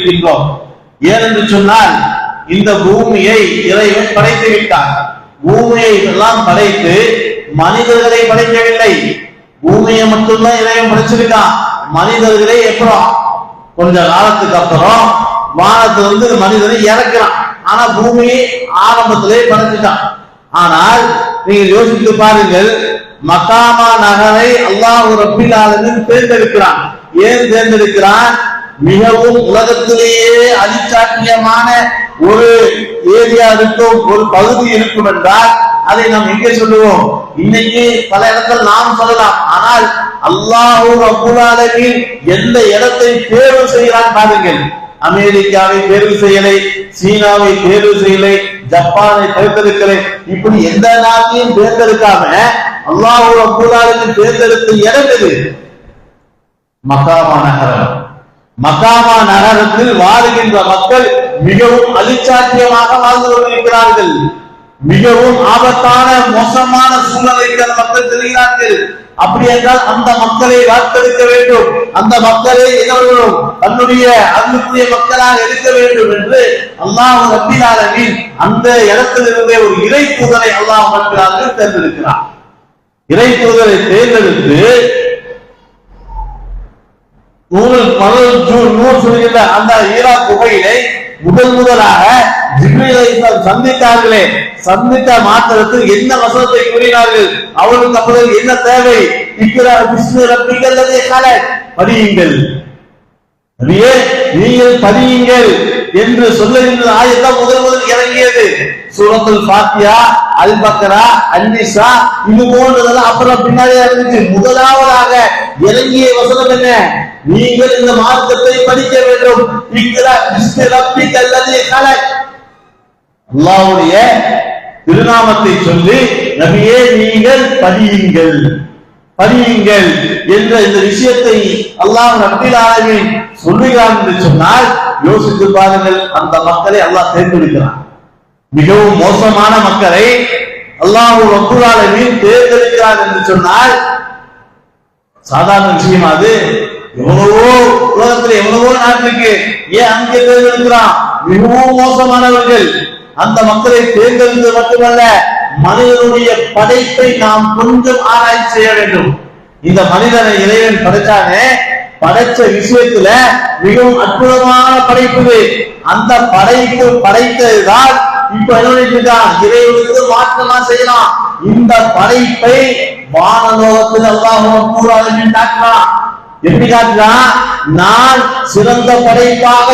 இருக்கின்றோம். ஏனென்று சொன்னால் இந்த பூமியை இறைவன் படைத்து விட்டார். பூமியை எல்லாம் படைத்து மனிதர்களை படைக்கவில்லை. பூமியை மட்டும்தான் இறைவன் படைச்சிருக்கான். மனிதர்களை அப்புறம் கொஞ்ச காலத்துக்கு அப்புறம் வானத்திலிருந்து மனிதனை இறக்கிறான். ஆனா பூமியை ஆரம்பத்திலே படைச்சிட்டான். ஆனால் நீங்கள் யோசித்து பாருங்கள், மக்காமா நகரை அல்லாஹ் ரப்பில் ஆலமீன் தேர்ந்தெடுக்கிறான். ஏன் தேர்ந்தெடுக்கிறான்? மிகவும் உலகத்திலேயே அழிச்சாட்டியமான ஒரு ஏரியா இருக்கும், ஒரு பகுதி இருக்கும் என்றால் அதை நாம் எங்கே சொல்லுவோம்? இன்னைக்கு பல இடத்தில் நாம் சொல்லலாம். ஆனால் அல்லாஹ் ரப்புல் ஆலமீன் எந்த இடத்தை தேர்வு செய்கிறான் பாருங்கள். அமெரிக்காவை தேர்வு செய்யலை, சீனாவை தேர்வு செய்யலை, ஜப்பானை தேர்ந்தெடுக்கலை, இப்படி எந்த நாட்டையும் தேர்ந்தெடுக்காம அல்லாஹ் ரப்புல் ஆலமீன் தேர்ந்தெடுத்த இடம் எது? மக்காமா நகரம். மக்காமா நகரத்தில் வாழுகின்ற மக்கள் மிகவும் அழிச்சாட்டியமாக வாழ்ந்து கொண்டிருக்கிறார்கள். மிகவும் ஆபத்தான மோசமான சூழ்நிலைக்கு அந்த மக்கள் தெரிகிறார்கள். அப்படி என்றால் அந்த மக்களை வார்த்தெடுக்க வேண்டும், அந்த மக்களை எவர்களும் தன்னுடைய அன்புக்குரிய மக்களாக இருக்க வேண்டும் என்று அல்லாஹ் ரப்பில் ஆலமீன் அந்த இடத்திலிருந்தே ஒரு இறை தூதரை அல்லாஹ் ரப்பில் ஆலமீன் தேர்ந்தெடுக்கிறார். இறை தூதரை தேர்ந்தெடுத்து சொல்கின்ற அந்த ஈரா குகையிலே முதலாக ஜிப்ரீல் அலைஹிஸ்ஸலாம் சந்தித்தார்களே, சந்தித்த மாத்திரத்தில் என்ன வசனத்தை கூறினார்கள்? அவருக்கு அப்பொழுது என்ன தேவை? இக்ரா பிஸ்மி ரப்பிக்கல் லதீ கலக், படியுங்கள் நபியே, நீங்கள் படியுங்கள் என்று சொல்லுகின்ற ஆயத்தான் முதல் இறங்கியது. சூரத்துல் ஃபாத்திஹா, அல் பக்ரா, அன்-நிசா, இது போன்றதெல்லாம் அப்புறம் பின்னாடி இருந்துச்சு. முதலாவதாக இறங்கிய வசனம் என்ன? நீங்கள் இந்த மார்க்கத்தை படிக்க வேண்டும். இக்ரா பிஸ்மி ரப்பிக்கல் லதீ கலக், அல்லாஹ்வுடைய திருநாமத்தை சொல்லி நபியே நீங்கள் படியுங்கள் படியுங்கள் என்ற இந்த விஷயத்தை அல்லாஹ் ரப்பில் ஆலமீன் சொல்லுகிறான் என்று சொன்னால் யோசித்து பாருங்கள். அந்த மக்களை அல்லாஹ் தேர்ந்தெடுக்கிறான். மிகவும் மோசமான மக்களை அல்லாஹ் ரப்பில் ஆலமீன் தேர்ந்தெடுக்கிறான் என்று சொன்னால் சாதாரண விஷயம் அது. எவ்வளவோ உலகத்தில் எவ்வளவோ நாட்டுக்கு ஏன் அங்கே தேர்ந்தெடுக்கிறான்? மிகவும் மோசமானவர்கள். அந்த மக்களை தேர்ந்தெடுத்து மட்டுமல்ல, மனிதனுடைய படைப்பை நாம் கொஞ்சம் ஆராய்ச்சி செய்ய வேண்டும். இந்த மனிதனை இறைவன் படைச்சானே, படைச்ச விஷயத்துல மிகவும் அற்புதமான படைப்பு. அந்த படைப்பு படைத்ததுதான் இப்ப என்ன இறைவனுக்கு மாற்றமா செய்யலாம். இந்த படைப்பை வானலோகத்தில் அல்லாஹ் ரப்பல் ஆலமீன் காட்டுறான். எப்படி காட்டுறான்? நான் சிறந்த படைப்பாக